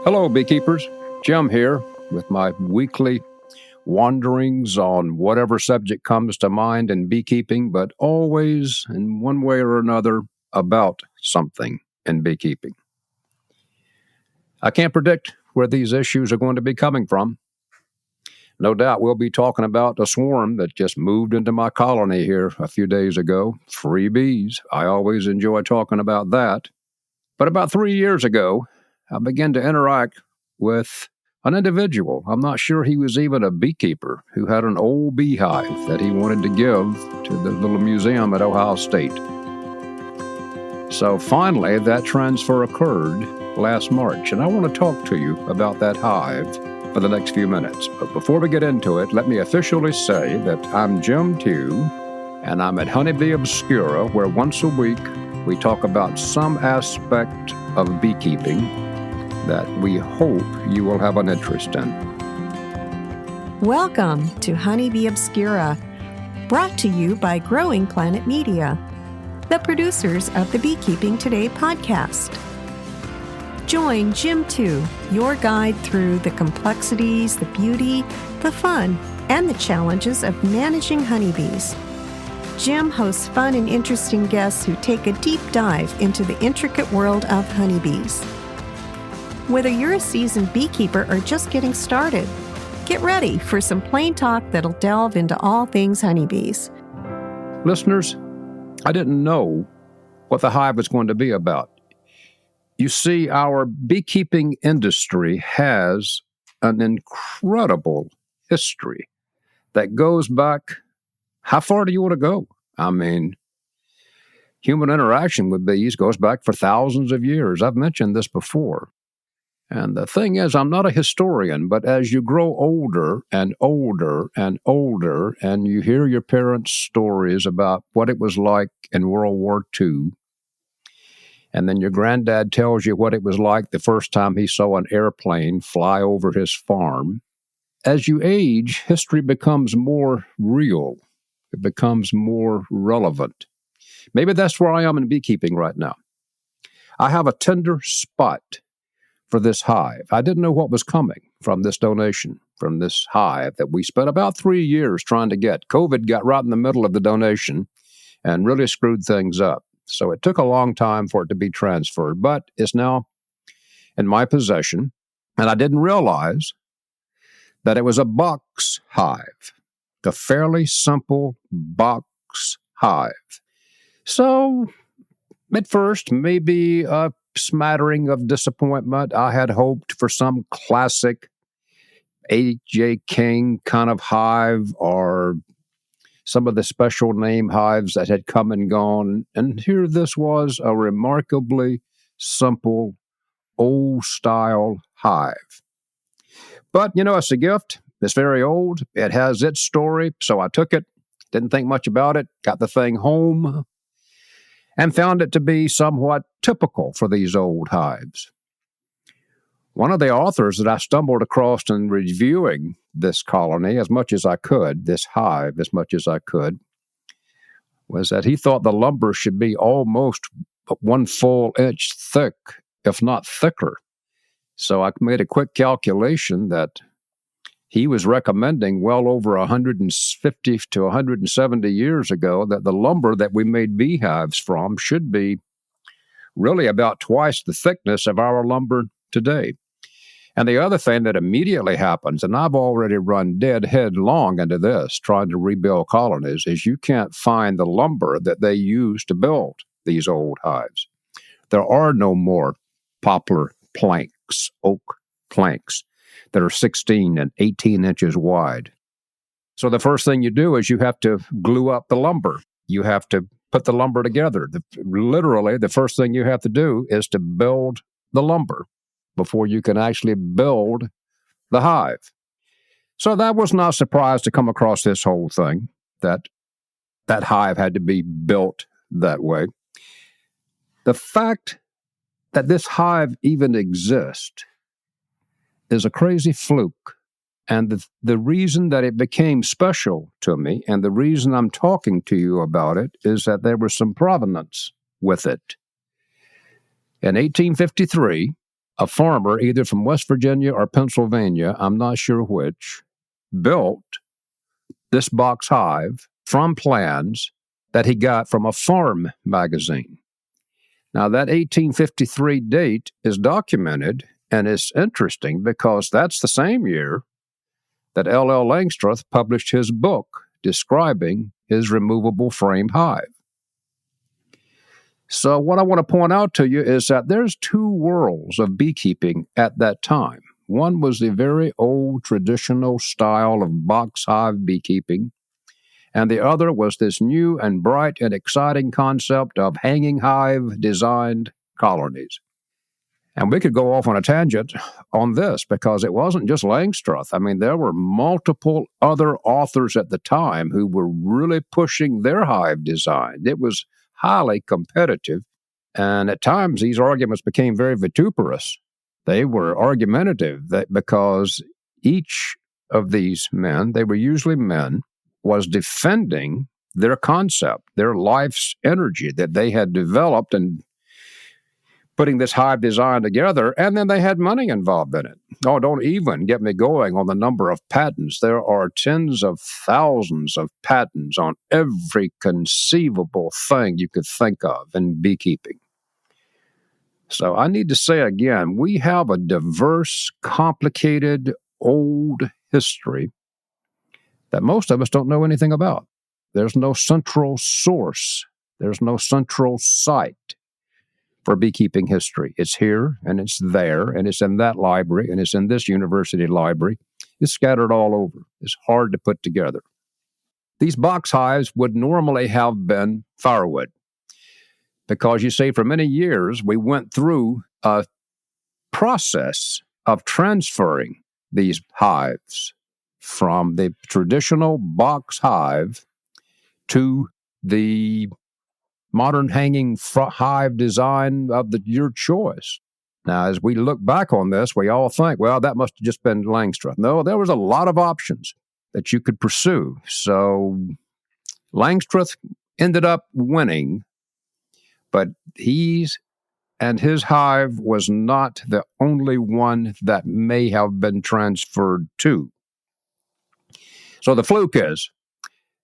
Hello, beekeepers. Jim here with my weekly wanderings on whatever subject comes to mind in beekeeping, but always, in one way or another, about something in beekeeping. I can't predict where these issues are going to be coming from. No doubt we'll be talking about a swarm that just moved into my colony here a few days ago. 3 bees. I always enjoy talking about that. But about 3 years ago, I began to interact with an individual. I'm not sure he was even a beekeeper, who had an old beehive that he wanted to give to the little museum at Ohio State. So finally, that transfer occurred last March, and I want to talk to you about that hive for the next few minutes. But before we get into it, let me officially say that I'm Jim Tew, and I'm at Honeybee Obscura, where once a week we talk about some aspect of beekeeping that we hope you will have an interest in. Welcome to Honeybee Obscura, brought to you by Growing Planet Media, the producers of the Beekeeping Today podcast. Join Jim Tew, your guide through the complexities, the beauty, the fun, and the challenges of managing honeybees. Jim hosts fun and interesting guests who take a deep dive into the intricate world of honeybees. Whether you're a seasoned beekeeper or just getting started, get ready for some plain talk that'll delve into all things honeybees. Listeners, I didn't know what the hive was going to be about. You see, our beekeeping industry has an incredible history that goes back. How far do you want to go? I mean, human interaction with bees goes back for thousands of years. I've mentioned this before. And the thing is, I'm not a historian, but as you grow older and older and older, and you hear your parents' stories about what it was like in World War II, and then your granddad tells you what it was like the first time he saw an airplane fly over his farm, as you age, history becomes more real. It becomes more relevant. Maybe that's where I am in beekeeping right now. I have a tender spot for this hive. I didn't know what was coming from this donation, from this hive that we spent about 3 years trying to get. COVID got right in the middle of the donation and really screwed things up. So it took a long time for it to be transferred, but it's now in my possession. And I didn't realize that it was a box hive, a fairly simple box hive. So at first, maybe a smattering of disappointment. I had hoped for some classic A.J. King kind of hive or some of the special name hives that had come and gone. And here this was a remarkably simple, old-style hive. But, it's a gift. It's very old. It has its story. So I took it, didn't think much about it, got the thing home, and found it to be somewhat typical for these old hives. One of the authors that I stumbled across in reviewing this colony as much as I could, this hive as much as I could, was that he thought the lumber should be almost 1 full inch thick, if not thicker. So I made a quick calculation that he was recommending well over 150 to 170 years ago that the lumber that we made beehives from should be really about twice the thickness of our lumber today. And the other thing that immediately happens, and I've already run dead headlong into this, trying to rebuild colonies, is you can't find the lumber that they used to build these old hives. There are no more poplar planks, oak planks, that are 16 and 18 inches wide. So the first thing you do is you have to glue up the lumber. You have to put the lumber together. Literally, the first thing you have to do is to build the lumber before you can actually build the hive. So that was not a surprise to come across this whole thing, that hive had to be built that way. The fact that this hive even exists is a crazy fluke. And the reason that it became special to me, and the reason I'm talking to you about it, is that there was some provenance with it. In 1853, a farmer, either from West Virginia or Pennsylvania, I'm not sure which, built this box hive from plans that he got from a farm magazine. Now, that 1853 date is documented, and it's interesting because that's the same year that L.L. Langstroth published his book describing his removable frame hive. So what I want to point out to you is that there's two worlds of beekeeping at that time. One was the very old traditional style of box hive beekeeping, and the other was this new and bright and exciting concept of hanging hive-designed colonies. And we could go off on a tangent on this because it wasn't just Langstroth. I mean, there were multiple other authors at the time who were really pushing their hive design. It was highly competitive, and at times these arguments became very vituperous. They were argumentative because each of these men, they were usually men, was defending their concept, their life's energy that they had developed and putting this hive design together, and then they had money involved in it. Oh, don't even get me going on the number of patents. There are tens of thousands of patents on every conceivable thing you could think of in beekeeping. So I need to say again, we have a diverse, complicated, old history that most of us don't know anything about. There's no central source. There's no central site for beekeeping history. It's here, and it's there, and it's in that library, and it's in this university library. It's scattered all over. It's hard to put together. These box hives would normally have been firewood because, you see, for many years, we went through a process of transferring these hives from the traditional box hive to the modern hanging hive design of your choice. Now, as we look back on this, we all think, well, that must have just been Langstroth. No, there was a lot of options that you could pursue. So Langstroth ended up winning, but his hive was not the only one that may have been transferred to. So the fluke is,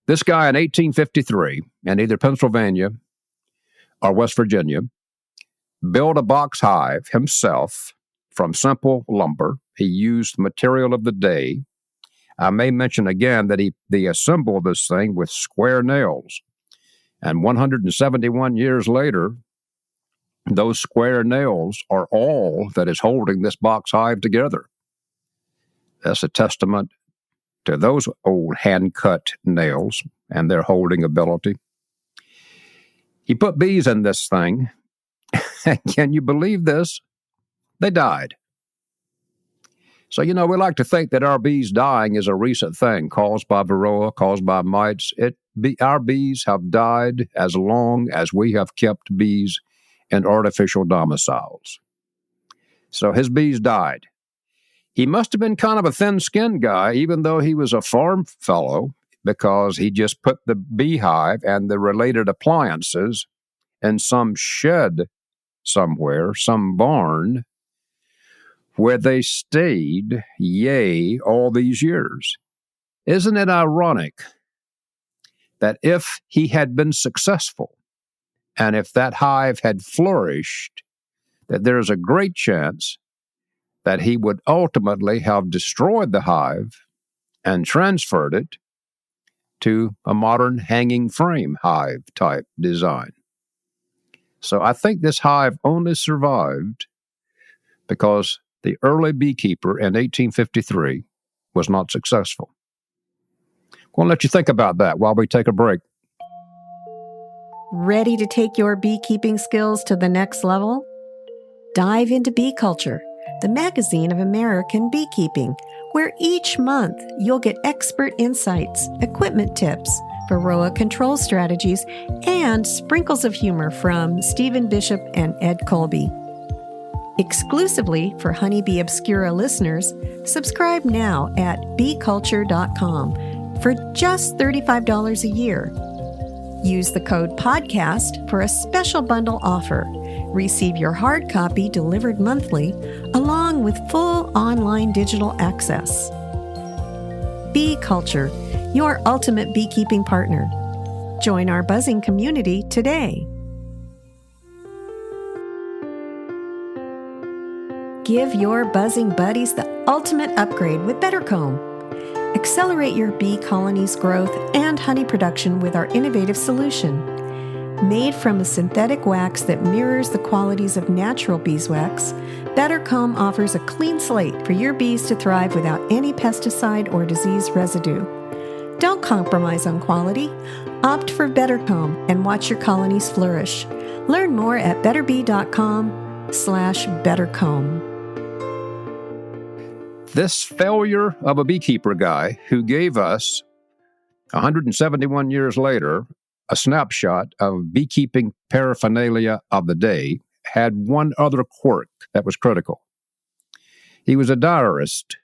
this guy in 1853, in either Pennsylvania or West Virginia, built a box hive himself from simple lumber. He used material of the day. I may mention again that he assembled this thing with square nails. And 171 years later, those square nails are all that is holding this box hive together. That's a testament to those old hand-cut nails and their holding ability. He put bees in this thing, and can you believe this? They died. So, we like to think that our bees dying is a recent thing, caused by varroa, caused by mites. Our bees have died as long as we have kept bees in artificial domiciles. So his bees died. He must have been kind of a thin-skinned guy, even though he was a farm fellow, because he just put the beehive and the related appliances in some shed somewhere, some barn, where they stayed, all these years. Isn't it ironic that if he had been successful, and if that hive had flourished, that there's a great chance that he would ultimately have destroyed the hive and transferred it to a modern hanging frame hive type design. So I think this hive only survived because the early beekeeper in 1853 was not successful. I'm going to let you think about that while we take a break. Ready to take your beekeeping skills to the next level? Dive into Bee Culture, the magazine of American beekeeping, where each month you'll get expert insights, equipment tips, varroa control strategies, and sprinkles of humor from Stephen Bishop and Ed Colby. Exclusively for Honeybee Obscura listeners, subscribe now at beeculture.com for just $35 a year. Use the code PODCAST for a special bundle offer. Receive your hard copy delivered monthly, along with full online digital access. Bee Culture, your ultimate beekeeping partner. Join our buzzing community today. Give your buzzing buddies the ultimate upgrade with Better Comb. Accelerate your bee colony's growth and honey production with our innovative solution. Made from a synthetic wax that mirrors the qualities of natural beeswax, Better Comb offers a clean slate for your bees to thrive without any pesticide or disease residue. Don't compromise on quality. Opt for Better Comb and watch your colonies flourish. Learn more at betterbee.com/bettercomb. This failure of a beekeeper guy who gave us, 171 years later, a snapshot of beekeeping paraphernalia of the day had one other quirk that was critical. He was a diarist.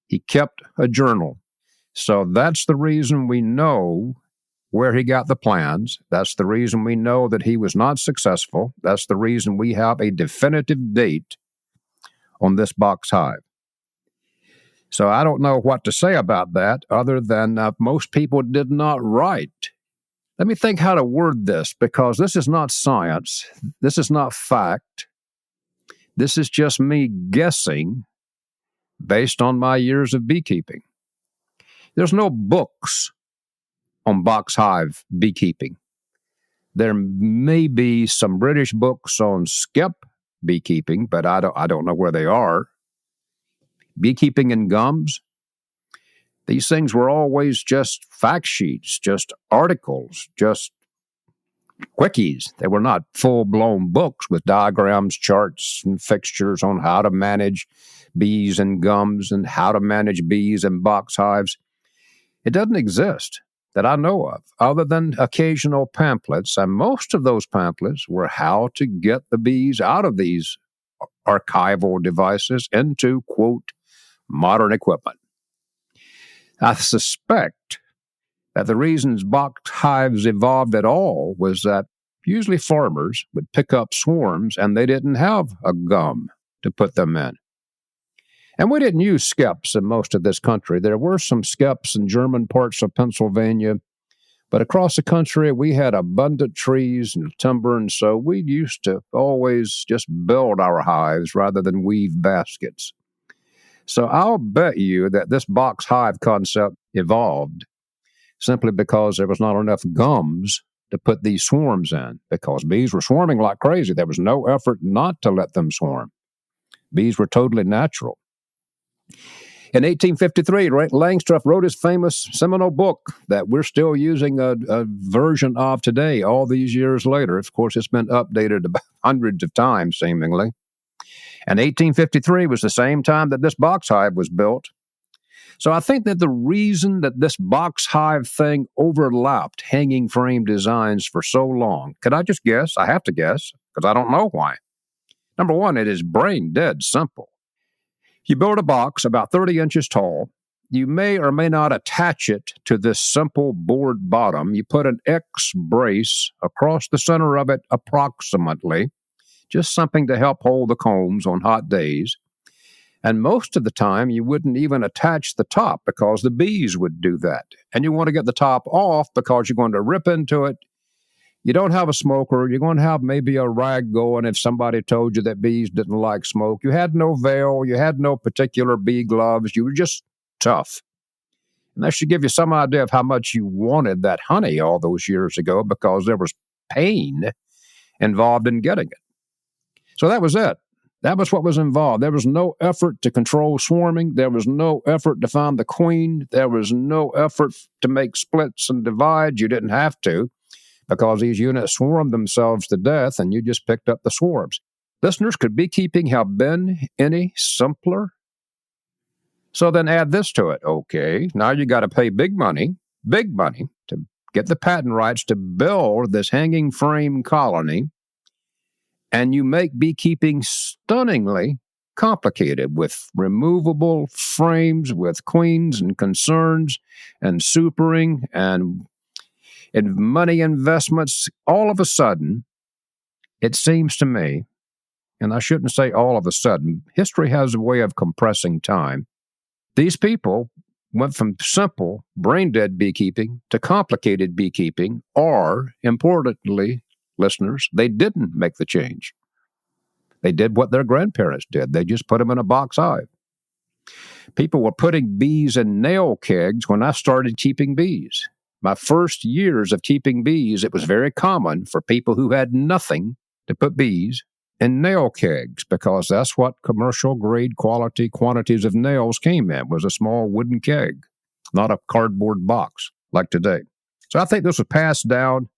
He kept a journal. So that's the reason we know where he got the plans. That's the reason we know that he was not successful. That's the reason we have a definitive date on this box hive. So I don't know what to say about that other than most people did not write. Let me think how to word this, because this is not science. This is not fact. This is just me guessing based on my years of beekeeping. There's no books on box hive beekeeping. There may be some British books on skep beekeeping, but I don't know where they are. Beekeeping in gums. These things were always just fact sheets, just articles, just quickies. They were not full-blown books with diagrams, charts, and fixtures on how to manage bees and gums and how to manage bees and box hives. It doesn't exist that I know of, other than occasional pamphlets, and most of those pamphlets were how to get the bees out of these archival devices into, quote, modern equipment. I suspect that the reasons box hives evolved at all was that usually farmers would pick up swarms and they didn't have a gum to put them in. And we didn't use skeps in most of this country. There were some skeps in German parts of Pennsylvania, but across the country we had abundant trees and timber, and so we used to always just build our hives rather than weave baskets. So I'll bet you that this box hive concept evolved simply because there was not enough gums to put these swarms in, because bees were swarming like crazy. There was no effort not to let them swarm. Bees were totally natural. In 1853, Langstroth wrote his famous seminal book that we're still using a version of today, all these years later. Of course, it's been updated about hundreds of times, seemingly. And 1853 was the same time that this box hive was built. So I think that the reason that this box hive thing overlapped hanging frame designs for so long, could I just guess? I have to guess, because I don't know why. Number one, it is brain dead simple. You build a box about 30 inches tall. You may or may not attach it to this simple board bottom. You put an X brace across the center of it approximately, just something to help hold the combs on hot days. And most of the time, you wouldn't even attach the top because the bees would do that. And you want to get the top off because you're going to rip into it. You don't have a smoker. You're going to have maybe a rag going if somebody told you that bees didn't like smoke. You had no veil. You had no particular bee gloves. You were just tough. And that should give you some idea of how much you wanted that honey all those years ago, because there was pain involved in getting it. So that was it. That was what was involved. There was no effort to control swarming. There was no effort to find the queen. There was no effort to make splits and divides. You didn't have to, because these units swarmed themselves to death and you just picked up the swarms. Listeners, could beekeeping have been any simpler? So then add this to it. Okay, now you got to pay big money to get the patent rights to build this hanging frame colony. And you make beekeeping stunningly complicated with removable frames, with queens and concerns and supering and money investments. All of a sudden, it seems to me, and I shouldn't say all of a sudden, history has a way of compressing time. These people went from simple, brain-dead beekeeping to complicated beekeeping, or, importantly, listeners, they didn't make the change. They did what their grandparents did. They just put them in a box hive. People were putting bees in nail kegs when I started keeping bees. My first years of keeping bees, it was very common for people who had nothing to put bees in nail kegs, because that's what commercial grade quality quantities of nails came in, was a small wooden keg, not a cardboard box like today. So I think this was passed down,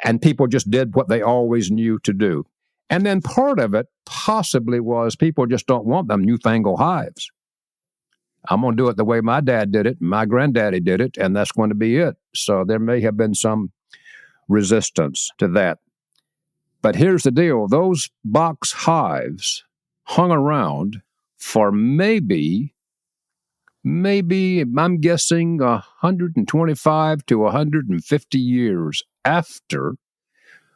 and people just did what they always knew to do. And then part of it possibly was people just don't want them newfangled hives. I'm going to do it the way my dad did it, my granddaddy did it, and that's going to be it. So there may have been some resistance to that. But here's the deal. Those box hives hung around for maybe, I'm guessing 125 to 150 years after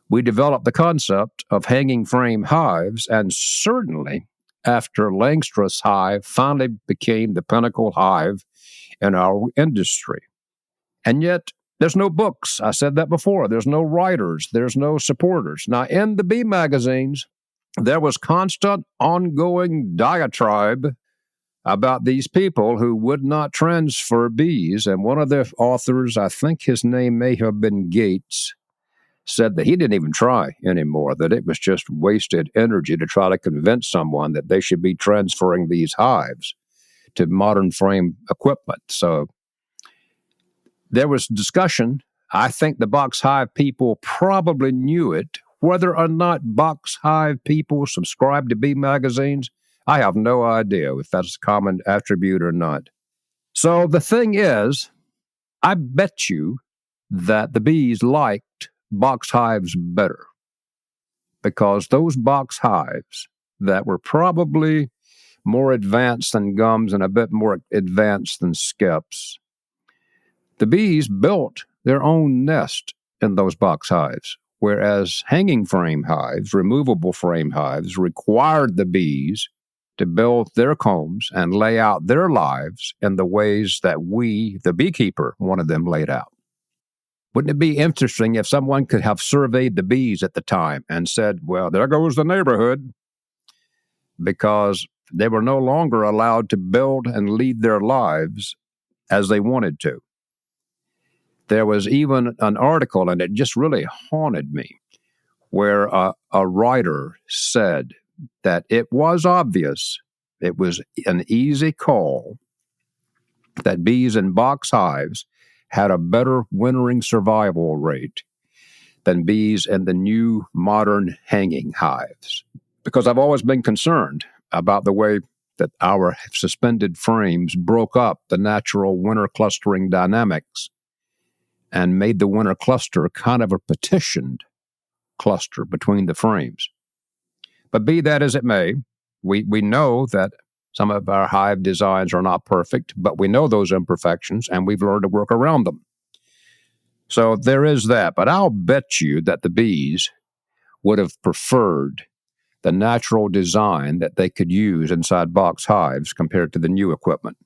we developed the concept of hanging frame hives, and certainly after Langstroth's hive finally became the pinnacle hive in our industry. And yet, there's no books. I said that before. There's no writers. There's no supporters. Now, in the bee magazines, there was constant, ongoing diatribe about these people who would not transfer bees. And one of the authors, I think his name may have been Gates, said that he didn't even try anymore, that it was just wasted energy to try to convince someone that they should be transferring these hives to modern frame equipment. So there was discussion. I think the box hive people probably knew it. Whether or not box hive people subscribe to bee magazines, I have no idea if that's a common attribute or not. So the thing is, I bet you that the bees liked box hives better, because those box hives that were probably more advanced than gums and a bit more advanced than skips, the bees built their own nest in those box hives, whereas hanging frame hives, removable frame hives, required the bees to build their combs and lay out their lives in the ways that we, the beekeeper, wanted them laid out. Wouldn't it be interesting if someone could have surveyed the bees at the time and said, well, there goes the neighborhood, because they were no longer allowed to build and lead their lives as they wanted to. There was even an article, and it just really haunted me, where a writer said that it was obvious, it was an easy call, that bees in box hives had a better wintering survival rate than bees in the new modern hanging hives. Because I've always been concerned about the way that our suspended frames broke up the natural winter clustering dynamics and made the winter cluster kind of a petitioned cluster between the frames. But be that as it may, we know that some of our hive designs are not perfect, but we know those imperfections, and we've learned to work around them. So there is that. But I'll bet you that the bees would have preferred the natural design that they could use inside box hives compared to the new equipment.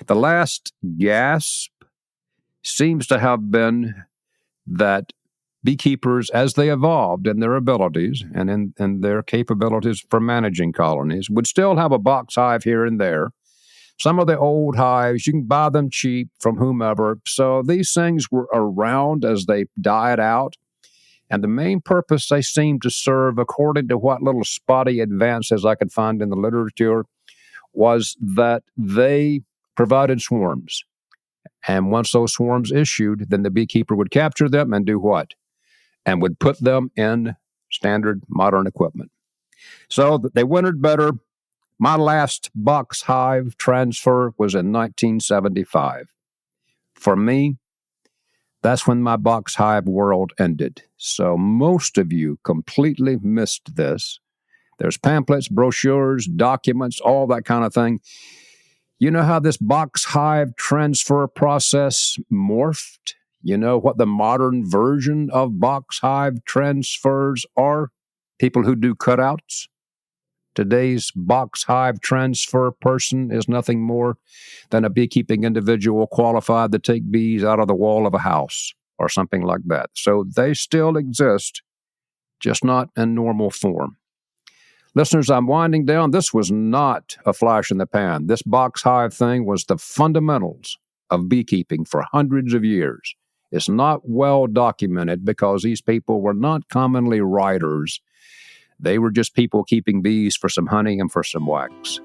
The last gasp seems to have been that beekeepers, as they evolved in their abilities and in their capabilities for managing colonies, would still have a box hive here and there. Some of the old hives, you can buy them cheap from whomever. So these things were around as they died out. And the main purpose they seemed to serve, according to what little spotty advances I could find in the literature, was that they provided swarms. And once those swarms issued, then the beekeeper would capture them and do what? And would put them in standard modern equipment. So they wintered better. My last box hive transfer was in 1975. For me, that's when my box hive world ended. So most of you completely missed this. There's pamphlets, brochures, documents, all that kind of thing. You know how this box hive transfer process morphed? You know what the modern version of box hive transfers are? people who do cutouts. Today's box hive transfer person is nothing more than a beekeeping individual qualified to take bees out of the wall of a house or something like that. So they still exist, just not in normal form. Listeners, I'm winding down. This was not a flash in the pan. This box hive thing was the fundamentals of beekeeping for hundreds of years. It's not well documented because these people were not commonly writers. They were just people keeping bees for some honey and for some wax.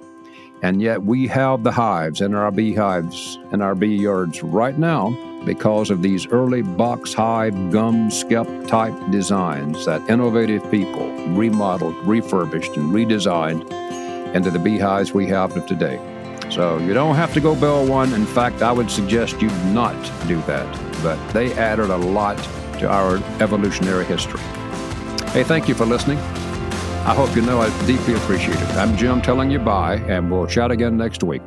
And yet we have the hives in our beehives, in our bee yards right now because of these early box hive, gum skep type designs that innovative people remodeled, refurbished, and redesigned into the beehives we have of today. So you don't have to go build one. In fact, I would suggest you not do that. But they added a lot to our evolutionary history. Hey, thank you for listening. I hope you know I deeply appreciate it. I'm Jim telling you bye, and we'll chat again next week.